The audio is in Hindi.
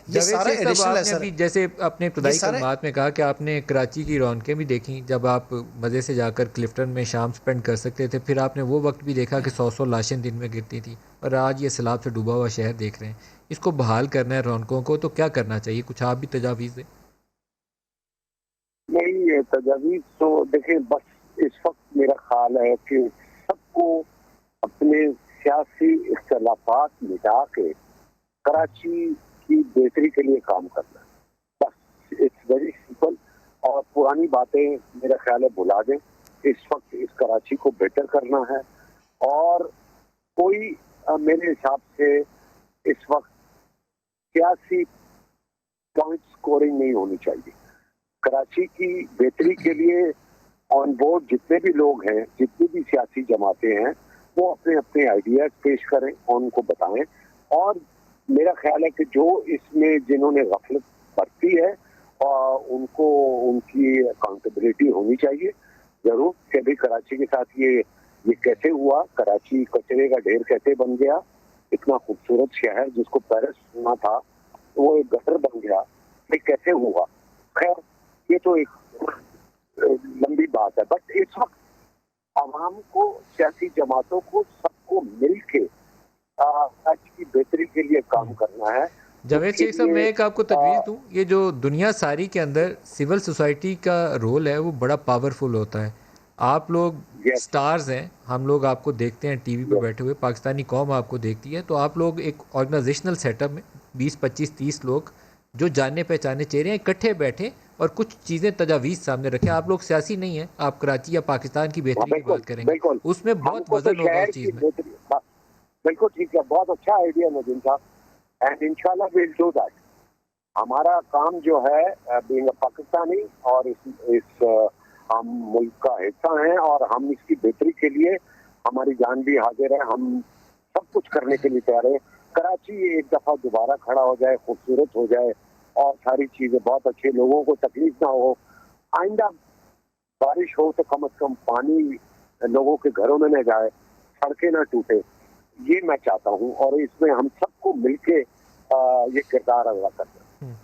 ये जावेद सारा शेख साहब, एडिशनल है आपने सर। अभी जैसे अपने ये इब्तदाई सारे कलमात में कहा कि आपने कराची की रौनकें भी देखी जब आप मज़े से जाकर क्लिफ्टन में शाम स्पेंड कर सकते थे, फिर आपने वो वक्त भी देखा कि 100 लाशें दिन में गिरती थी, और आज ये सैलाब से डूबा हुआ शहर देख रहे हैं। इसको बहाल करना है रौनकों को, तो क्या करना चाहिए? कुछ आप भी तजावीज़ दें। नहीं, ये तजावीज तो देखें, बस इस वक्त मेरा ख्याल है कि सबको अपने सियासी इख्तलाफात मिटा के कराची की बेहतरी के लिए काम करना है। बस इट्स वेरी सिंपल। और पुरानी बातें मेरा ख्याल है भुला दें। इस वक्त इस कराची को बेहतर करना है। और कोई मेरे हिसाब से इस वक्त सियासी पॉइंट स्कोरिंग नहीं होनी चाहिए। कराची की बेहतरी के लिए ऑन बोर्ड जितने भी लोग हैं, जितनी भी सियासी जमातें हैं, वो अपने अपने आइडियाज पेश करें और उनको बताएं। और मेरा ख्याल है कि जो इसमें जिन्होंने गफलत बरती है और उनको उनकी अकाउंटेबिलिटी होनी चाहिए जरूर। कि भी कराची के साथ ये कैसे हुआ, कराची कचरे का ढेर कैसे बन गया, इतना खूबसूरत शहर जिसको पेरिस होना था वो एक गटर बन गया, ये कैसे हुआ। खैर, ये तो एक लंबी बात है। बट इस वक्त आवाम को, सियासी जमातों को, सबको मिलके आज की बेहतरी के लिए काम करना है। जावेद उसके शेख साहब, मैं लिए एक आपको तजवीज़ दूँ, ये जो दुनिया सारी के अंदर सिविल सोसाइटी का रोल है वो बड़ा पावरफुल होता है। आप लोग यस स्टार्स हैं, हम लोग आपको देखते हैं टीवी पे यस बैठे हुए, पाकिस्तानी कौम आपको देखती है, तो आप लोग एक ऑर्गेनाइजेशनल सेटअप में 20 25 30 लोग जो जाने पहचाने चेहरे हैं इकट्ठे बैठे और कुछ चीज़ें तजावीज़ सामने रखें। आप लोग सियासी नहीं हैं, आप कराची या पाकिस्तान की हाँ, बेहतरी की बिल्कुल बात करेंगे, बिल्कुल। उसमें बहुत हमको तो वजन होगा शहर उस की चीज़ में। बेहतरी, हाँ, बिल्कुल ठीक है। बहुत अच्छा आइडिया नदीम साहब, एंड इंशाल्लाह विल डू दैट। हमारा काम जो है, बीइंग अ पाकिस्तानी और हम मुल्क का हिस्सा हैं और हम इसकी बेहतरी के लिए हमारी जान भी हाजिर है। हम सब कुछ करने के लिए तैयार है। कराची एक दफा दोबारा खड़ा हो जाए, खूबसूरत हो जाए और सारी चीजें बहुत अच्छे, लोगों को तकलीफ ना हो। आइंदा बारिश हो तो कम से कम पानी लोगों के घरों में न जाए, सड़कें ना टूटे, ये मैं चाहता हूँ। और इसमें हम सबको मिलके ये किरदार अदा करना है।